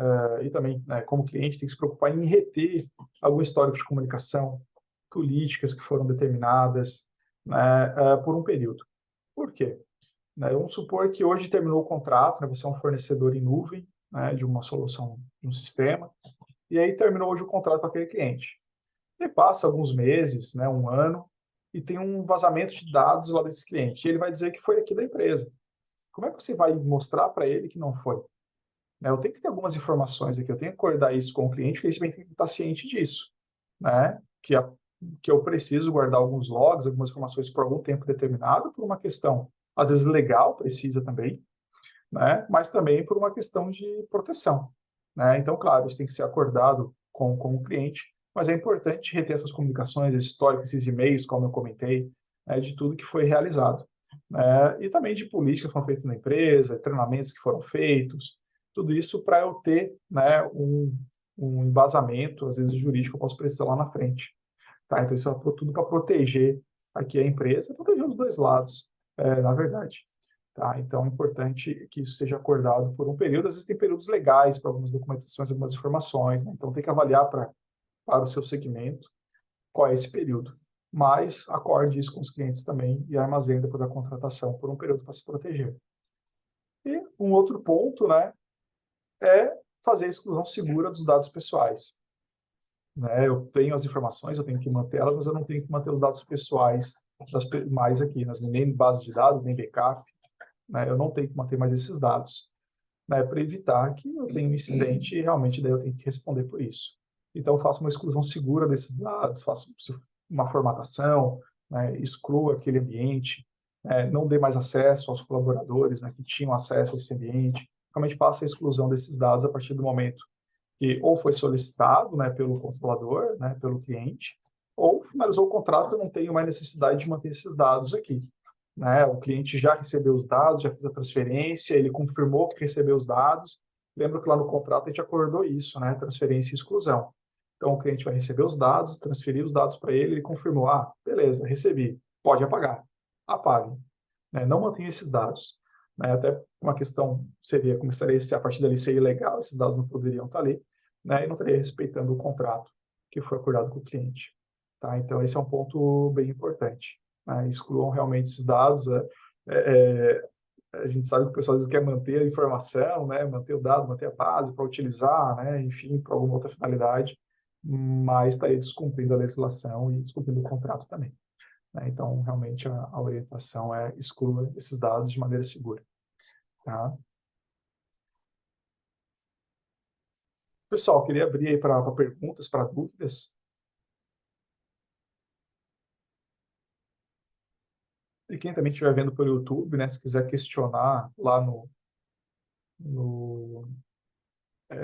e também, né, como cliente, tem que se preocupar em reter algum histórico de comunicação, políticas que foram determinadas, né, por um período. Por quê? Né? Vamos supor que hoje terminou o contrato, né? Você é um fornecedor em nuvem, né, de uma solução, de um sistema, e aí terminou hoje o contrato com aquele cliente. E passa alguns meses, né, um ano, e tem um vazamento de dados lá desse cliente. E ele vai dizer que foi aqui da empresa. Como é que você vai mostrar para ele que não foi? Né? Eu tenho que ter algumas informações aqui, eu tenho que acordar isso com o cliente, porque ele também tem que estar ciente disso. Né? Que eu preciso guardar alguns logs, algumas informações por algum tempo determinado, por uma questão, às vezes, legal, precisa também, né? Mas também por uma questão de proteção. Né? Então, claro, isso tem que ser acordado com o cliente, mas é importante reter essas comunicações, esse histórico, esses e-mails, como eu comentei, né, de tudo que foi realizado. Né? E também de políticas que foram feitas na empresa, treinamentos que foram feitos, tudo isso para eu ter, né, um embasamento, às vezes jurídico, eu posso precisar lá na frente. Tá? Então, isso é tudo para proteger Aqui é a empresa, proteger os dois lados, na verdade. Tá? Então, é importante que isso seja acordado por um período. Às vezes tem períodos legais para algumas documentações, algumas informações, né? Então, tem que avaliar para o seu segmento qual é esse período. Mas acorde isso com os clientes também e armazene depois da contratação por um período para se proteger. E um outro ponto, né, é fazer a exclusão segura dos dados pessoais. Né? Eu tenho as informações, eu tenho que mantê-las, mas eu não tenho que manter os dados pessoais mais aqui, nem base de dados, nem backup. Né? Eu não tenho que manter mais esses dados, né, para evitar que eu tenha um incidente e realmente daí eu tenho que responder por isso. Então, eu faço uma exclusão segura desses dados, faço uma formatação, né, excluo aquele ambiente, não dê mais acesso aos colaboradores, né, que tinham acesso a esse ambiente, realmente faço a exclusão desses dados a partir do momento que ou foi solicitado, né, pelo controlador, né, pelo cliente, ou finalizou o contrato, eu não tenho mais necessidade de manter esses dados aqui. Né? O cliente já recebeu os dados, já fez a transferência, ele confirmou que recebeu os dados. Lembra que lá no contrato a gente acordou isso, né? Transferência e exclusão. Então, o cliente vai receber os dados, transferir os dados para ele, ele confirmou, beleza, recebi, pode apagar. Apague. Né? Não mantenha esses dados. Né? Até uma questão seria, começaria a partir dali ser ilegal, esses dados não poderiam estar ali, né? E não estaria respeitando o contrato que foi acordado com o cliente. Tá? Então, esse é um ponto bem importante. Né? Excluam realmente esses dados. É, a gente sabe que o pessoal às vezes quer manter a informação, né? Manter o dado, manter a base para utilizar, né? Enfim, para alguma outra finalidade, mas estaria descumprindo a legislação e descumprindo o contrato também. Né? Então, realmente, a orientação é exclua esses dados de maneira segura. Tá? Pessoal, queria abrir aí para perguntas, para dúvidas. E quem também estiver vendo pelo YouTube, né, se quiser questionar lá no,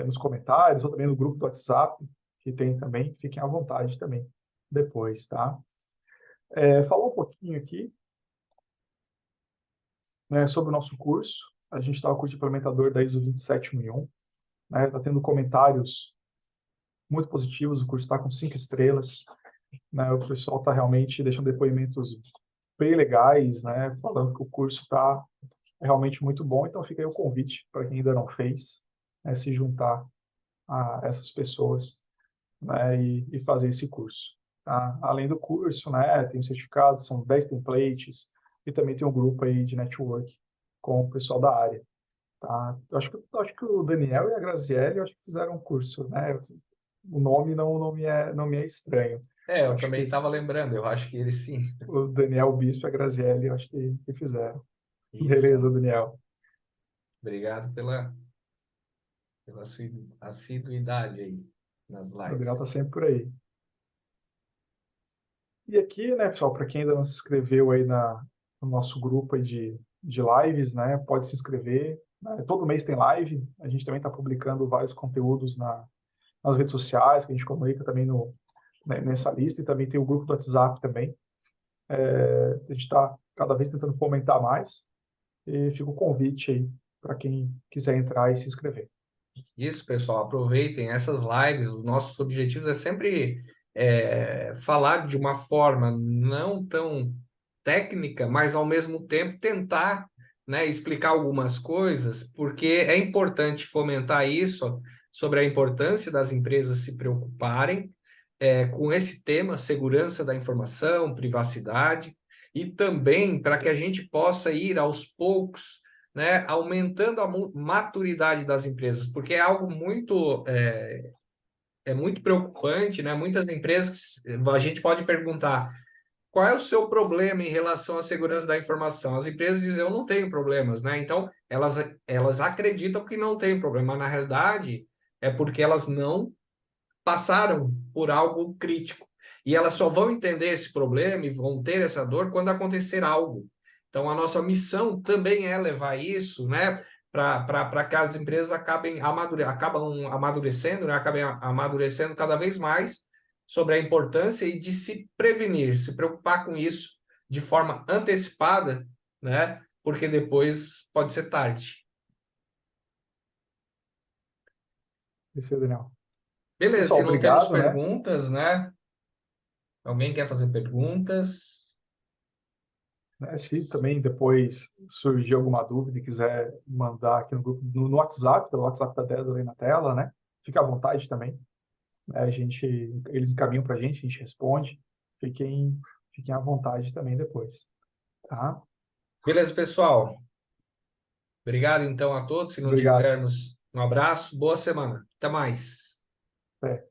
nos comentários, ou também no grupo do WhatsApp, que tem também, fiquem à vontade também depois, tá? Falar um pouquinho aqui, né, sobre o nosso curso. A gente está com o curso de implementador da ISO 27001, né? Está tendo comentários muito positivos, o curso está com 5 estrelas, né? O pessoal está realmente deixando depoimentos bem legais, né? Falando que o curso está realmente muito bom. Então fica aí o convite para quem ainda não fez, né, se juntar a essas pessoas, né, e fazer esse curso. Tá? Além do curso, né, tem um certificado, são 10 templates, e também tem um grupo aí de network com o pessoal da área. Tá? Eu acho que o Daniel e a Graziele, eu acho que fizeram um curso, né? O nome não me é estranho. Eu Acho também que estava lembrando, eu acho que ele sim. o Daniel Bispo e a Graziele, eu acho que fizeram. Isso. Beleza, Daniel. Obrigado pela sua assiduidade aí nas O Daniel está lives. sempre por aí. E aqui, né, pessoal, para quem ainda não se inscreveu aí no nosso grupo aí de lives, né, pode se inscrever. Né? Todo mês tem live. A gente também está publicando vários conteúdos nas redes sociais, que a gente comunica também nessa lista, e também tem o grupo do WhatsApp também. A gente está cada vez tentando fomentar mais, e fica o convite aí para quem quiser entrar e se inscrever. Isso, pessoal, aproveitem essas lives. Os nossos objetivos é sempre falar de uma forma não tão técnica, mas ao mesmo tempo tentar, né, explicar algumas coisas, porque é importante fomentar isso sobre a importância das empresas se preocuparem com esse tema, segurança da informação, privacidade, e também para que a gente possa ir aos poucos, né, aumentando a maturidade das empresas, porque é algo muito preocupante, né? Muitas empresas, a gente pode perguntar qual é o seu problema em relação à segurança da informação? As empresas dizem, eu não tenho problemas, né? Então, elas acreditam que não tem problema, mas na realidade é porque elas não passaram por algo crítico. E elas só vão entender esse problema e vão ter essa dor quando acontecer algo. Então, a nossa missão também é levar isso, né, para que as empresas acabam amadurecendo, né, acabem amadurecendo cada vez mais sobre a importância e de se prevenir, se preocupar com isso de forma antecipada, né, porque depois pode ser tarde. Esse é o Daniel. Beleza, Pessoal, se não temos obrigado, né? perguntas, né? Alguém quer fazer perguntas? né? Se também depois surgir alguma dúvida e quiser mandar aqui no grupo, no WhatsApp, pelo WhatsApp da Débora aí na tela, né? Fica à vontade também, né? Eles encaminham para a gente responde. Fiquem à vontade também depois, tá? Beleza, pessoal? Obrigado então a todos. Se não Obrigado. tivermos, um abraço, boa semana. Até mais. Até.